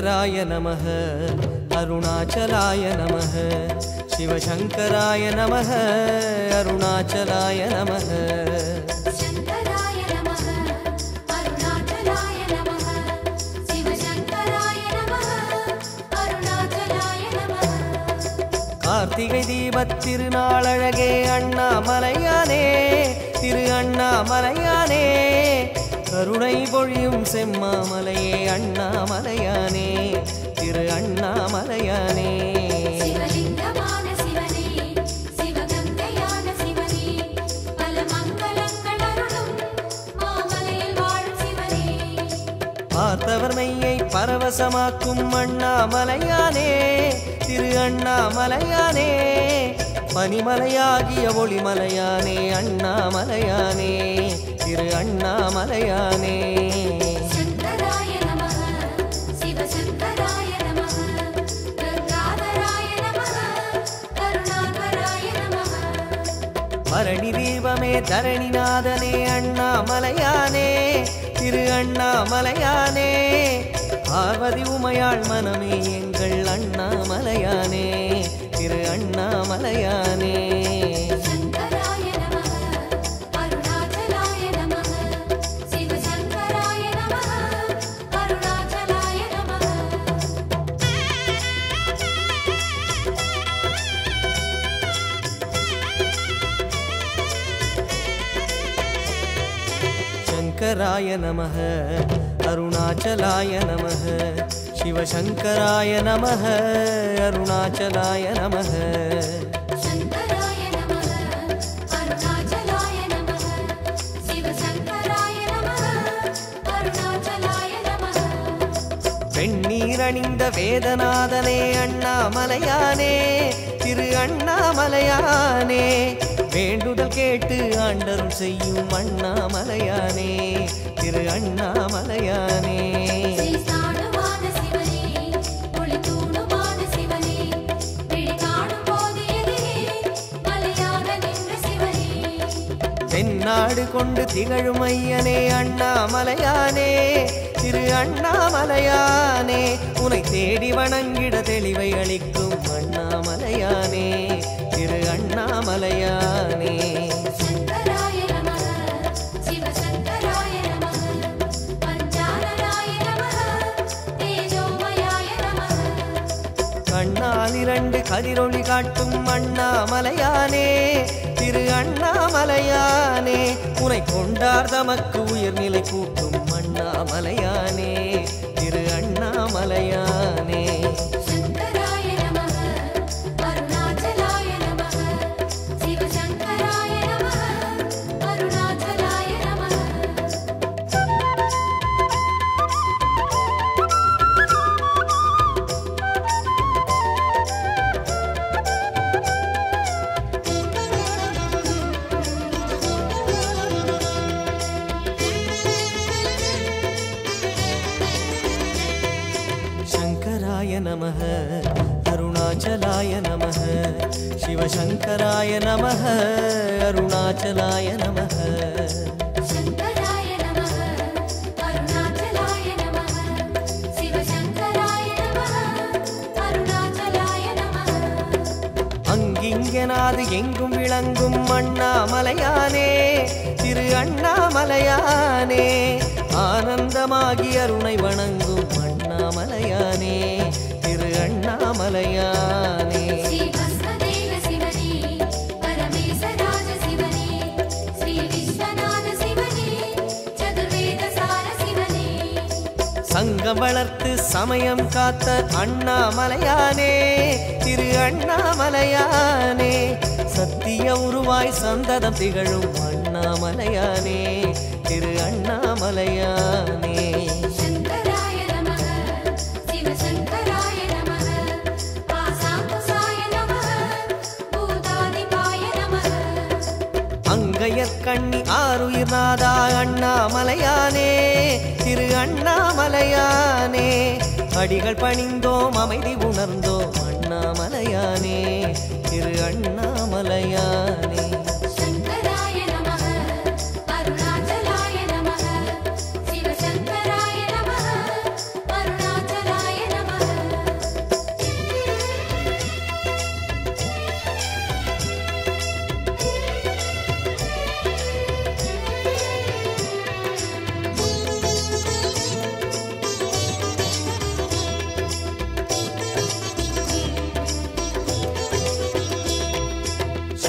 शंकराय नमः अरुणाचलाय नमः शिवशंकराय नमः अरुणाचलाय नमः शंकराय नमः अरुणाचलाय नमः शिवशंकराय नमः अरुणाचलाय नमः कार्तिकै दीपத் திருநாளழகே அண்ணாமலையானே திரு அண்ணாமலையானே கருணை பொழியும் செம்மாமலையே அண்ணாமலையானே திரு அண்ணாமலையானே சிவலிங்கமான சிவனே சிவகங்கையான சிவனே பல மங்களங்கள் அருளும் மாமலையில் வாழும் சிவனே பார்த்தவர் மெய்யை பரவசமாக்கும் அண்ணாமலையானே திரு அண்ணாமலையானே பனிமலையாகிய ஒளிமலையானே அண்ணாமலையானே திரு அண்ணாமலையானே शंकराय नमः शिवशंकराय नमः गंगाधराय नमः करुणाकराय नमः பரணி தீபமே தரணிநாதனே அண்ணாமலையானே திரு அண்ணாமலையானே பார்வதி உமையாள் மனமே எங்கள் அண்ணாமலையானே திரு அண்ணாமலையானே शंकराय नमः अरुणाचलाय नमः शिवशंकराय नमः अरुणाचलाय नमः शंकराय नमः अरुणाचलाय नमः शिवशंकराय नमः अरुणाचलाय नमः शंकराय नमः अरुणाचलाय नमः शिवशंकराय नमः अरुणाचलाय नमः வெண்ணீரணிந்த வேதநாதனே அண்ணாமலையானே திரு அண்ணாமலையானே வேண்டுதல் கேட்டு ஆண்டருள் செய்யும் அண்ணாமலையானே திரு அண்ணாமலையானே ஸ்ரீஸ்தானமான சிவனே ஒளிதூணுமான சிவனே விழி காணும் போது எதிரே மலையாக நின்ற சிவனே தென்னாடு கொண்டு திகழும் ஐயனே அண்ணாமலையானே திரு அண்ணாமலையானே உனை தேடி வணங்கிட தெளிவை அளிக்கும் அண்ணாமலையானே திரு அண்ணாமலையானே शंकराय नमः शिवशंकराय नमः पंचाननाय नमः तेजोमयाय नमः கண்ணால் இரண்டு கதிரொளி காட்டும் அண்ணாமலையானே திரு அண்ணாமலையானே உனை கொண்டார் தமக்கு உயர்நிலை கூட்டும் அண்ணாமலையானே திரு அண்ணாமலையானே शंकराय नमः अरुणाचलाय नमः शिवशंकराय नमः अरुणाचलाय नमः शंकराय नमः अरुणाचलाय नमः शिवशंकराय नमः अरुणाचलाय नमः शंकराय नमः अरुणाचलाय नमः शिवशंकराय नमः अरुणाचलाय नमः அங்கிங்கனாது எங்கும் விளங்கும் அண்ணாமலையானே திரு அண்ணாமலையானே ஆனந்தமாகி அருணை வணங்கும் அண்ணாமலையானே திரு அண்ணாமலையானே श्री भस्मदेव शिवने परमेशराज शिवने श्री विश्वनाथ शिवने चतुर्वेद सार शिवने சங்கம் வளர்த்து சமயம் காத்த அண்ணாமலையானே திரு அண்ணாமலையானே சத்திய உருவாய் சந்ததம் திகழும் அண்ணாமலையானே திரு அண்ணாமலையானே शंकराय नमः शिवशंकराय नमः आसाकुसाय नमः भूतादिपाय नमः அங்கையற்கண்ணி ஆருயிர் நாதா அண்ணாமலையானே திரு அண்ணாமலையானே அடிகள் பணிந்தோம் அமைதி உணர்ந்தோம் அண்ணாமலையானே திரு அண்ணாமலையானே शंकराय नमः अरुणाचलाय नमः शिवशंकराय नमः अरुणाचलाय नमः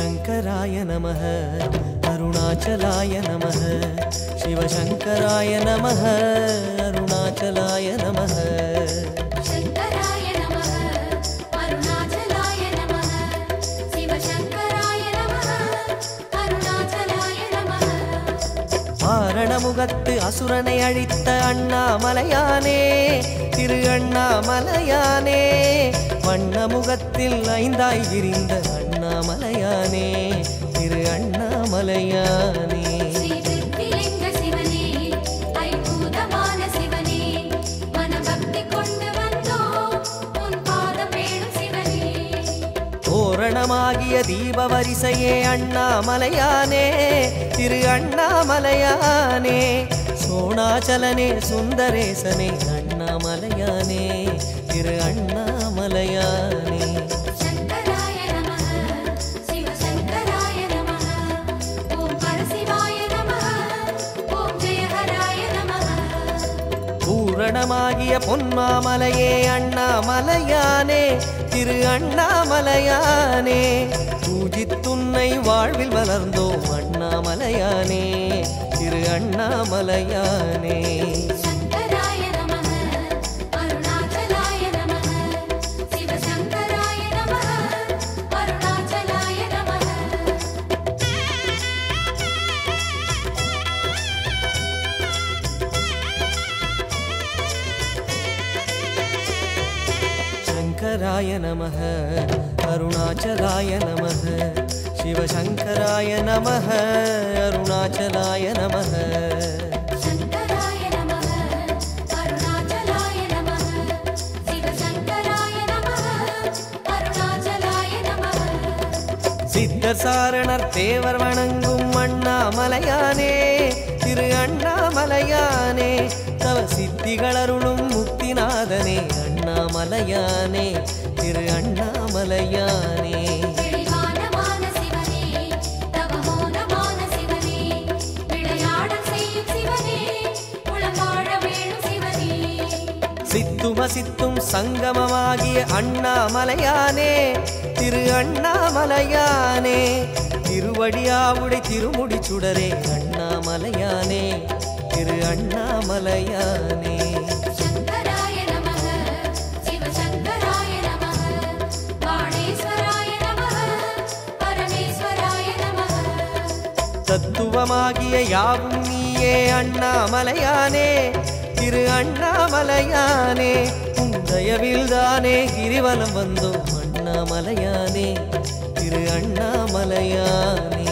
शङ्कराय नमः अरुणाचलाय नमः शिवशङ्कराय नमः अरुणाचलाय नमः शङ्कराय नमः अरुणाचलाय नमः शिवशङ्कराय नमः अरुणाचलाय नमः ஆரணமுகத்து அசுரனை அழித்த அண்ணாமலையானே திரு அண்ணாமலையானே வண்ணமுகத்தில் ஐந்தாய் விரிந்த அண்ணாமலையானே திரு அண்ணாமலையானே ஸ்ரீவித்யலிங்க சிவனே ஐம்பூதமான சிவனே மனபக்தி கொண்டு வந்தோம் உன் பாதம் வேணும் சிவனே தோரணமாகிய தீப வரிசையே அண்ணாமலையானே திரு அண்ணாமலையானே சோணாச்சலனே சுந்தரேசனே அண்ணாமலையானே திரு அண்ணாமலையானே शङ्कराय नमः शिवशङ्कराय नमः ॐ परशिवाय नमः ॐ जयहराय नमः பூரணமாகிய பொன்மாமலையே அண்ணாமலையானே திரு அண்ணாமலையானே பூஜித்துன்னை வாழ்வில் வளர்ந்தோம் அண்ணாமலையானே திரு அண்ணாமலையானே शङ्कराय नमः अरुणाचलाय नमः शिवशङ्कराय नमः अरुणाचलाय नमः शङ्कराय नमः अरुणाचलाय नमः शिवशङ्कराय नमः अरुणाचलाय नमः शङ्कराय नमः अरुणाचलाय नमः शिवशङ्कराय नमः अरुणाचलाय नमः சித்தர் சாரணர் தேவர் வணங்கும் அண்ணாமலையானே திரு அண்ணாமலையானே தவ சித்திகள் அருளும் முக்திநாதனே அண்ணாமலையானே திரு அண்ணாமலையானே தெளிவானமான சிவனே தவமோனமான சிவனே விளையாடல் செய்யும் சிவனே உளவாழ வேணும் சிவனே சித்தும சித்தும் சங்கமமாகிய அண்ணாமலையானே திரு அண்ணாமலையானே திருவடியாவுடை திருமுடி சுடரே அண்ணாமலையானே திரு அண்ணாமலையானே शङ्कराय नमः शिवशङ्कराय नमः बाणेश्वराय नमः परमेश्वराय नमः தத்துவமாகிய யாவும் நீயே அண்ணாமலையானே திரு அண்ணாமலையானே உந்தயவில்தானே கிரிவலம் வந்தோம் அண்ணாமலையானே திரு அண்ணாமலையானே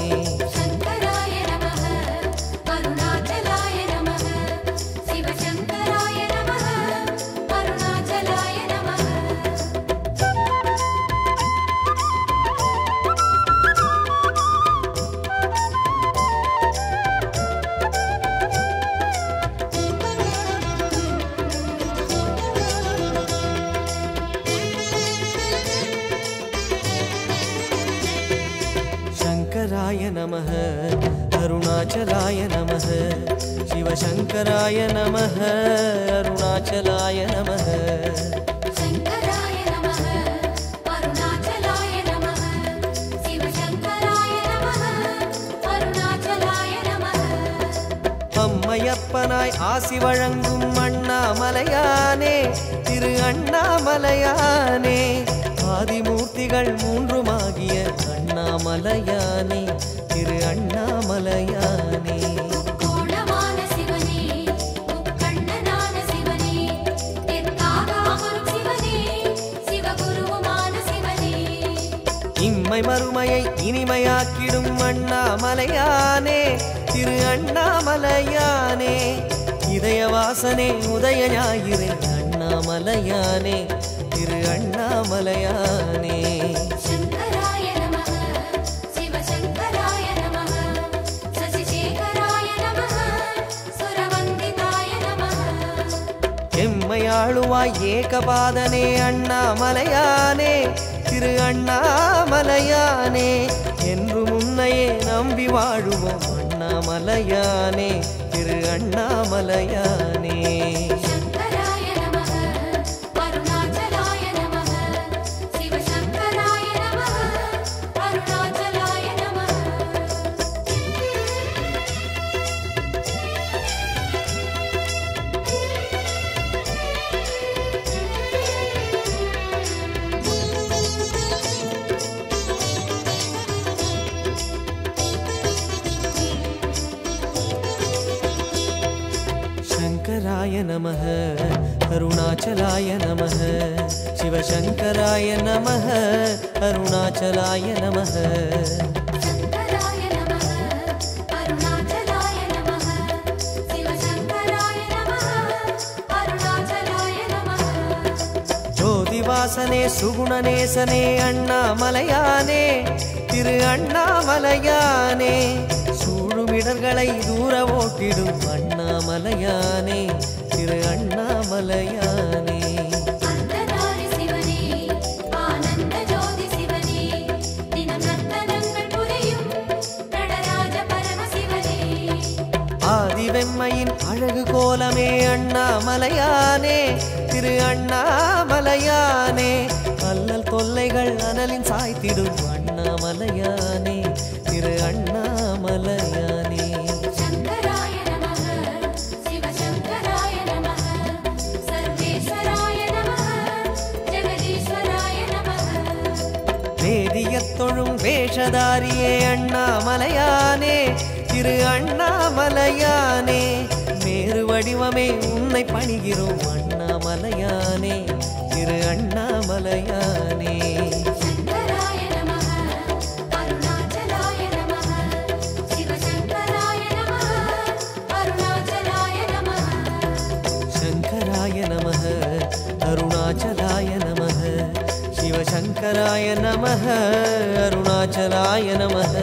शङ्कराय नमः अरुणाचलाय नमः शिवशङ्कराय नमः अरुणाचलाय नमः शङ्कराय नमः अरुणाचलाय नमः शिवशङ्कराय नमः अरुणाचलाय नमः शङ्कराय नमः अरुणाचलाय नमः शिवशङ्कराय नमः अरुणाचलाय नमः அம்மையப்பனாய் ஆசி வழங்கும் அண்ணாமலையானே திரு அண்ணாமலையானே ஆதிமூர்த்திகள் மூன்றுமாகிய அண்ணாமலையானே திரு அண்ணாமலையானே கோணமான சிவனே முக்கண்ணனான சிவனே தெற்காக அமரும் சிவனே சிவகுருவுமான சிவனே இம்மை மறுமையை இனிமையாக்கிடும் அண்ணாமலையானே திரு அண்ணாமலையானே இதயவாசனே உதய ஞாயிறே அண்ணாமலையானே திரு அண்ணாமலையானே शङ्कराय नमः शिवशङ्कराय नमः शशिशेखराय नमः सुरवन्दिताय नमः எம்மையாளுவாய் ஏகபாதனே அண்ணாமலையானே திரு அண்ணாமலையானே என்று முன்னையே நம்பி வாழுவோம் அண்ணாமலையானே திரு அண்ணாமலையானே शङ्कराय नमः अरुणाचलाय नमः शिवशङ्कराय नमः अरुणाचलाय शङ्कराय नमः अरुणाचलाय नमः शिवशङ्कराय नमः अरुणाचलाय नमः शङ्कराय नमः अरुणाचलाय नमः शिवशङ्कराय नमः अरुणाचलाय नमः ज्योतिवासने सुगुणनेसने अण्णामलयाने திரு அண்ணாமலையானே சூழுமிடர்களை தூர ஓட்டிடும் அண்ணாமலையானே திரு அண்ணாமலையானே அந்தனாரி சிவனே ஆனந்த ஜோதி சிவனே தினம் நர்த்தனங்கள் புரியும் நடராஜ பரமசிவனே ஆதிவெம்மையின் அழகு கோலமே அண்ணாமலையானே திரு அண்ணாமலையானே அல்லல் தொல்லைகள் அனலின் சாய்த்திடும் அண்ணாமலையானே திரு அண்ணாமலையானே शङ्कराय नमः शिवशङ्कराय नमः सर्वेश्वराय नमः जगदीश्वराय नमः வேதியத் தொழும் வேஷதாரியே அண்ணாமலையானே திரு அண்ணாமலையானே மேரு வடிவமே உன்னை பணிகிறோம் அண்ணாமலையானே திரு அண்ணாமலையானே शङ्कराय नमः अरुणाचलाय नमः शिवशङ्कराय नमः अरुणाचलाय नमः शङ्कराय नमः अरुणाचलाय नमः शिवशङ्कराय नमः अरुणाचलाय नमः